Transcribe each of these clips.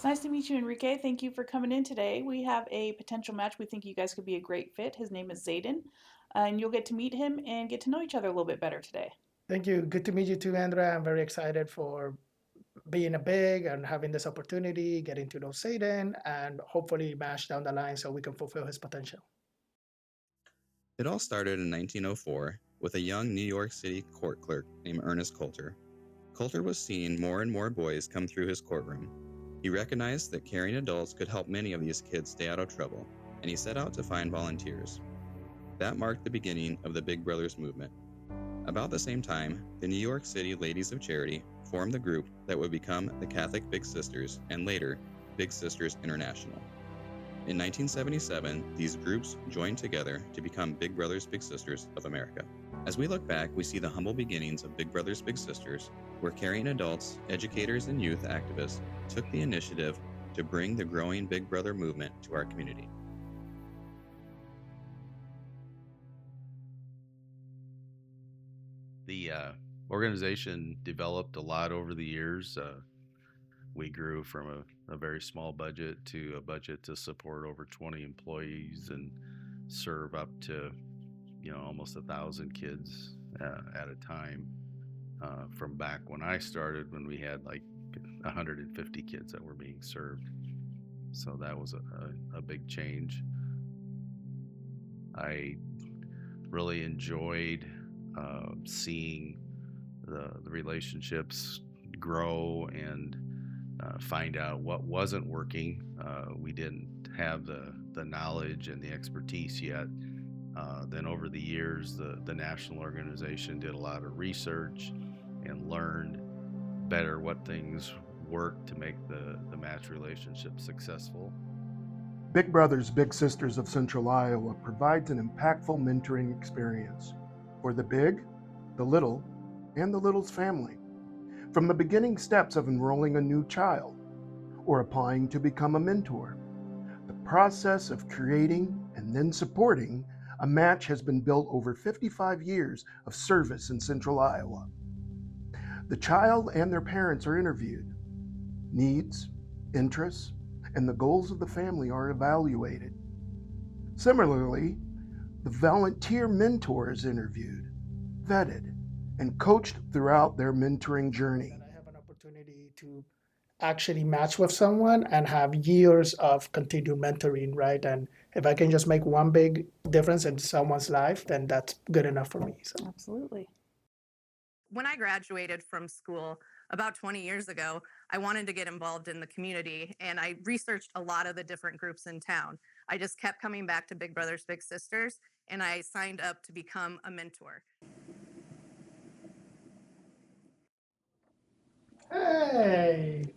It's nice to meet you, Enrique. Thank you for coming in today. We have a potential match. We think you guys could be a great fit. His name is Zayden, and you'll get to meet him and get to know each other a little bit better today. Thank you. Good to meet you too, Andrea. I'm very excited for being a big and having this opportunity, getting to know Satan, and hopefully match down the line so we can fulfill his potential. It all started in 1904 with a young New York City court clerk named Ernest Coulter. Coulter was seeing more and more boys come through his courtroom. He recognized that caring adults could help many of these kids stay out of trouble, and he set out to find volunteers. That marked the beginning of the Big Brothers movement. About the same time, the New York City Ladies of Charity formed the group that would become the Catholic Big Sisters and later Big Sisters International. In 1977, these groups joined together to become Big Brothers Big Sisters of America. As we look back, we see the humble beginnings of Big Brothers Big Sisters, where caring adults, educators, and youth activists took the initiative to bring the growing Big Brother movement to our community. The organization developed a lot over the years. We grew from a very small budget to a budget to support over 20 employees and serve up to, almost 1,000 kids at a time. From back when I started, when we had like 150 kids that were being served. So that was a big change. I really enjoyed seeing the relationships grow and find out what wasn't working. We didn't have the knowledge and the expertise yet. Then over the years, the national organization did a lot of research and learned better what things work to make the match relationship successful. Big Brothers Big Sisters of Central Iowa provides an impactful mentoring experience for the big, the little, and the little's family. From the beginning steps of enrolling a new child or applying to become a mentor, the process of creating and then supporting a match has been built over 55 years of service in Central Iowa. The child and their parents are interviewed. Needs, interests, and the goals of the family are evaluated. Similarly, the volunteer mentor is interviewed, vetted, and coached throughout their mentoring journey. And I have an opportunity to actually match with someone and have years of continued mentoring, right? And if I can just make one big difference in someone's life, then that's good enough for me. So. Absolutely. When I graduated from school about 20 years ago, I wanted to get involved in the community, and I researched a lot of the different groups in town. I just kept coming back to Big Brothers Big Sisters, and I signed up to become a mentor. Hey,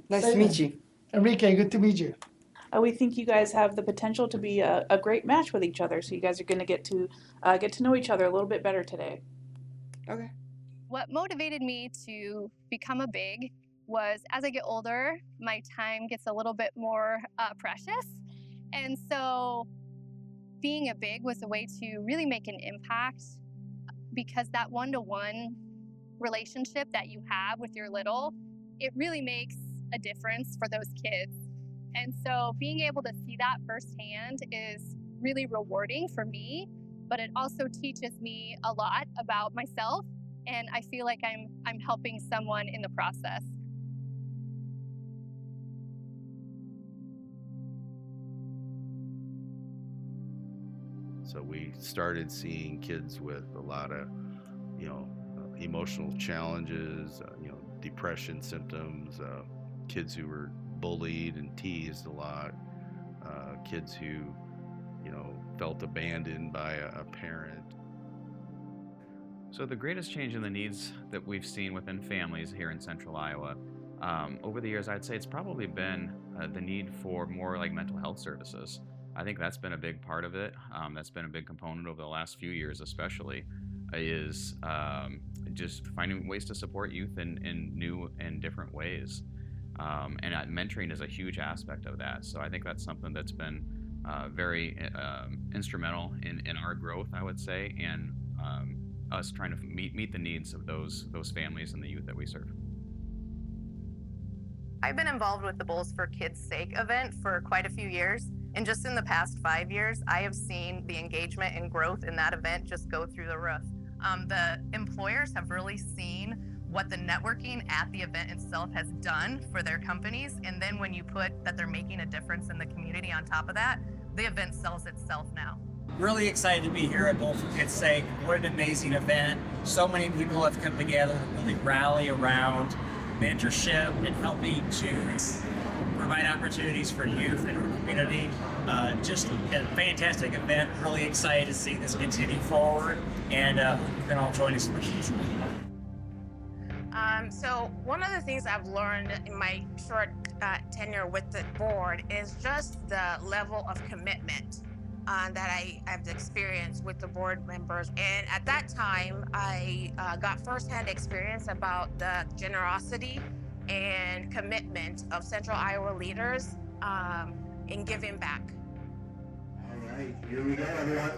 Nice to meet you. Enrique, good to meet you. We think you guys have the potential to be a great match with each other. So you guys are going to get to know each other a little bit better today. Okay. What motivated me to become a big was as I get older, my time gets a little bit more precious. And so being a big was a way to really make an impact, because that one-to-one relationship that you have with your little, it really makes a difference for those kids. And so being able to see that firsthand is really rewarding for me, but it also teaches me a lot about myself, and I feel like I'm helping someone in the process. So we started seeing kids with a lot of, emotional challenges, depression symptoms, kids who were bullied and teased a lot, kids who, felt abandoned by a parent. So the greatest change in the needs that we've seen within families here in Central Iowa, over the years, I'd say it's probably been the need for more like mental health services. I think that's been a big part of it. That's been a big component over the last few years, especially, is just finding ways to support youth in new and different ways. And mentoring is a huge aspect of that. So I think that's something that's been very instrumental in our growth, I would say, and us trying to meet the needs of those families and the youth that we serve. I've been involved with the Bowls for Kids' Sake event for quite a few years. And just in the past 5 years, I have seen the engagement and growth in that event just go through the roof. The employers have really seen what the networking at the event itself has done for their companies. And then when you put that they're making a difference in the community on top of that, the event sells itself now. Really excited to be here at Bowl for Kids' Sake. What an amazing event. So many people have come together to really rally around mentorship and helping to provide opportunities for youth in our community. Just a fantastic event. Really excited to see this continue forward, and you can all join us in the future. So one of the things I've learned in my short tenure with the board is just the level of commitment that I've experienced with the board members. And at that time, I got firsthand experience about the generosity and commitment of Central Iowa leaders in giving back. All right, here we go, everyone.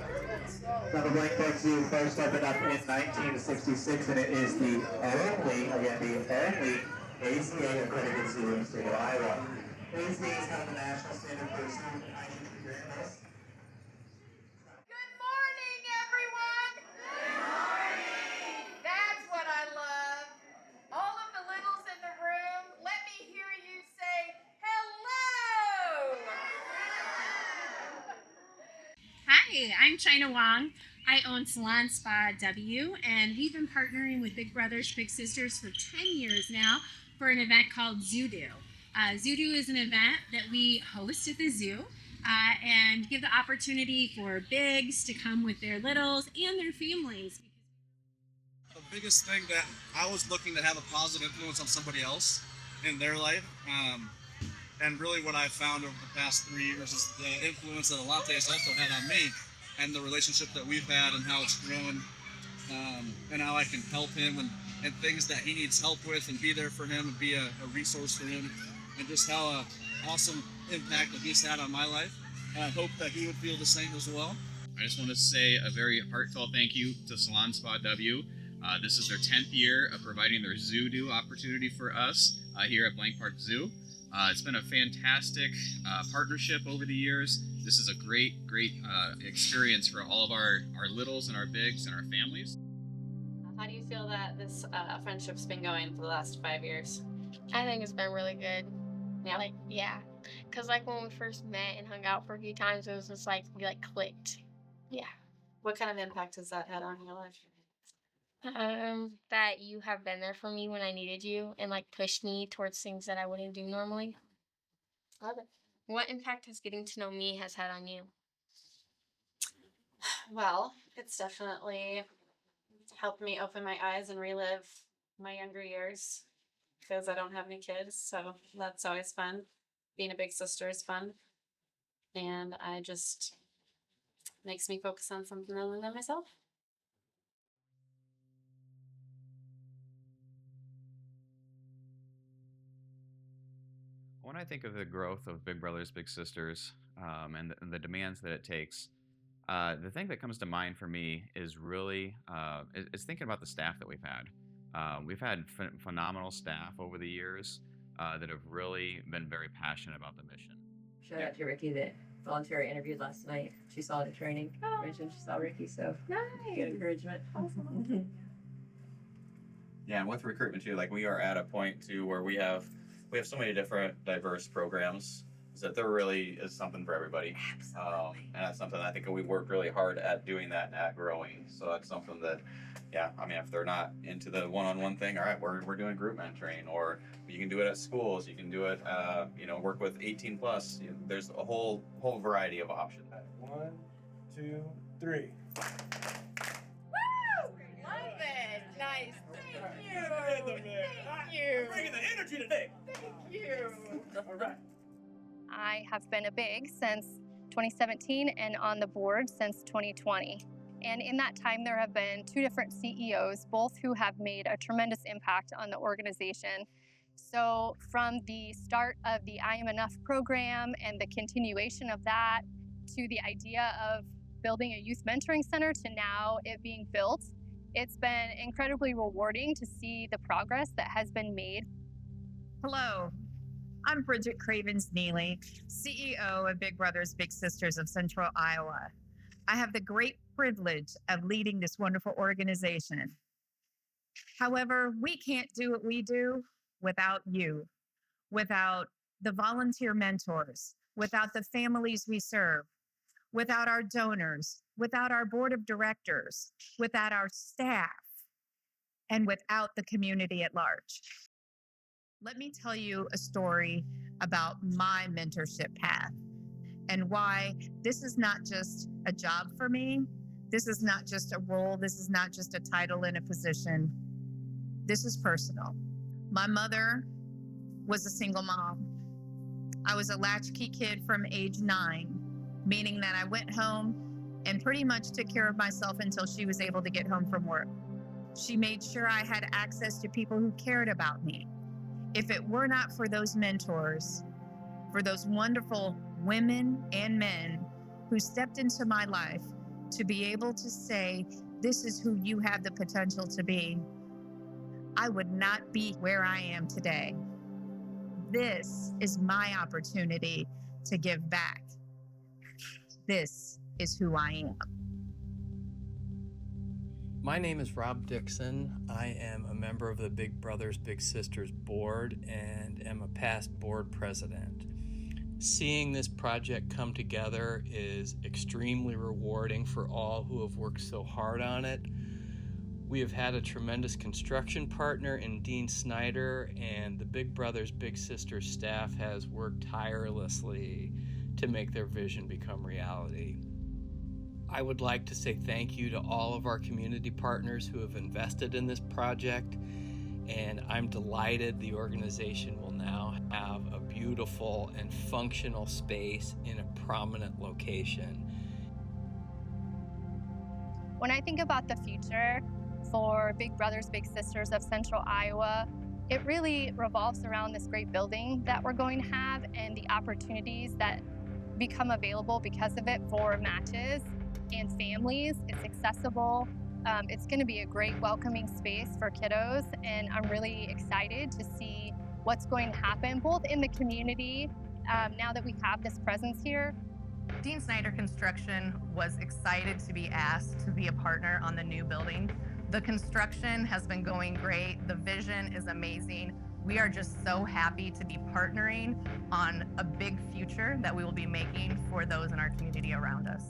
Now the Blank Park Zoo first opened up in 1966, and it is the only ACA accredited zoo in the state of Iowa. ACA is kind of the national standard for zoo. Good morning, everyone! Good morning! That's what I love. All of the littles in the room, let me hear you say hello! Hi, I'm China Wong. I own Salon Spa W, and we've been partnering with Big Brothers Big Sisters for 10 years now for an event called Zoodoo. Zoodoo is an event that we host at the zoo and give the opportunity for bigs to come with their littles and their families. The biggest thing that I was looking to have a positive influence on somebody else in their life. And really what I've found over the past 3 years is the influence that Alante has also had on me and the relationship that we've had and how it's grown, and how I can help him and things that he needs help with and be there for him and be a resource for him, and just how awesome impact that he's had on my life. And I hope that he would feel the same as well. I just want to say a very heartfelt thank you to Salon Spa W. This is their 10th year of providing their Zoodoo opportunity for us here at Blank Park Zoo. It's been a fantastic partnership over the years. This is a great experience for all of our littles and our bigs and our families. How do you feel that this friendship's been going for the last 5 years? I think it's been really good. Yeah. Because when we first met and hung out for a few times, it was just we clicked. Yeah. What kind of impact has that had on your life? That you have been there for me when I needed you and pushed me towards things that I wouldn't do normally. Love it. What impact has getting to know me has had on you? Well, it's definitely helped me open my eyes and relive my younger years because I don't have any kids, so that's always fun. Being a big sister is fun, and I just makes me focus on something other than myself. When I think of the growth of Big Brothers Big Sisters and the demands that it takes, the thing that comes to mind for me is really is thinking about the staff that we've had. We've had phenomenal staff over the years that have really been very passionate about the mission. Shout out to Ricky that volunteer interviewed last night. She saw the training. Mentioned she saw Ricky, so nice. Good encouragement. Awesome. Yeah, and with recruitment too, we are at a point too where we have so many different diverse programs that there really is something for everybody. Absolutely. And that's something I think we worked really hard at doing that and at growing. So that's something that, if they're not into the one-on-one thing, all right, we're doing group mentoring, or you can do it at schools, you can do it, work with 18 plus. There's a whole variety of options. 1, 2, 3. Woo! Love it. Nice. Thank you. Thank you. Bringing the energy today. Thank you. All right. I have been a big since 2017 and on the board since 2020. And in that time, there have been 2 different CEOs, both who have made a tremendous impact on the organization. So from the start of the I Am Enough program and the continuation of that to the idea of building a youth mentoring center to now it being built, it's been incredibly rewarding to see the progress that has been made. Hello, I'm Bridget Cravens-Neely, CEO of Big Brothers Big Sisters of Central Iowa. I have the great privilege of leading this wonderful organization. However, we can't do what we do without you, without the volunteer mentors, without the families we serve, without our donors, without our board of directors, without our staff, and without the community at large. Let me tell you a story about my mentorship path and why this is not just a job for me. This is not just a role. This is not just a title and a position. This is personal. My mother was a single mom. I was a latchkey kid from age 9, meaning that I went home and pretty much took care of myself until she was able to get home from work. She made sure I had access to people who cared about me. If it were not for those mentors, for those wonderful women and men who stepped into my life to be able to say, this is who you have the potential to be, I would not be where I am today. This is my opportunity to give back. This is who I am. My name is Rob Dixon. I am a member of the Big Brothers Big Sisters board and am a past board president. Seeing this project come together is extremely rewarding for all who have worked so hard on it. We have had a tremendous construction partner in Dean Snyder, and the Big Brothers Big Sisters staff has worked tirelessly to make their vision become reality. I would like to say thank you to all of our community partners who have invested in this project, and I'm delighted the organization will now have a beautiful and functional space in a prominent location. When I think about the future for Big Brothers Big Sisters of Central Iowa, it really revolves around this great building that we're going to have and the opportunities that become available because of it for matches and families. It's accessible. It's going to be a great welcoming space for kiddos, and I'm really excited to see what's going to happen both in the community now that we have this presence here. Dean Snyder Construction was excited to be asked to be a partner on the new building. The construction has been going great. The vision is amazing. We are just so happy to be partnering on a big future that we will be making for those in our community around us.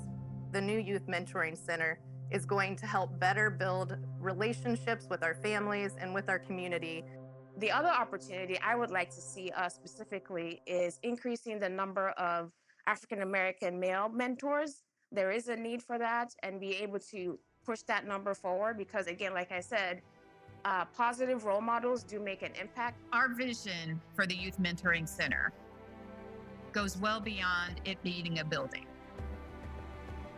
The new Youth Mentoring Center is going to help better build relationships with our families and with our community. The other opportunity I would like to see us specifically is increasing the number of African American male mentors. There is a need for that, and be able to push that number forward because, again, like I said, positive role models do make an impact. Our vision for the Youth Mentoring Center goes well beyond it being a building.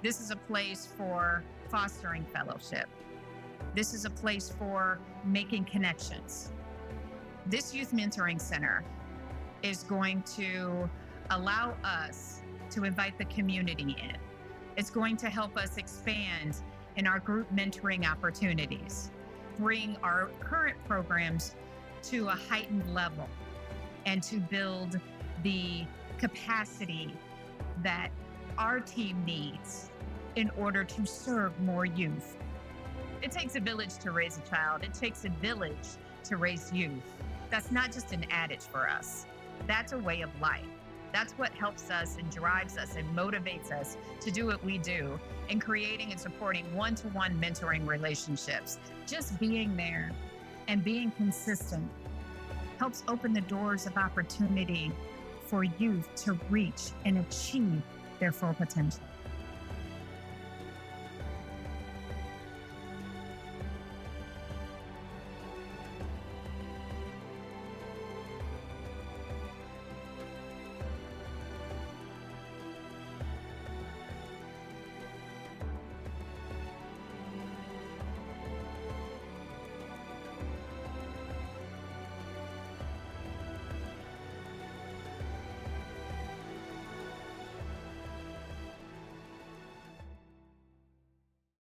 This is a place for fostering fellowship. This is a place for making connections. This Youth Mentoring Center is going to allow us to invite the community in. It's going to help us expand in our group mentoring opportunities, bring our current programs to a heightened level, and to build the capacity that our team needs in order to serve more youth. It takes a village to raise a child. It takes a village to raise youth. That's not just an adage for us. That's a way of life. That's what helps us and drives us and motivates us to do what we do in creating and supporting one-to-one mentoring relationships. Just being there and being consistent helps open the doors of opportunity for youth to reach and achieve their full potential.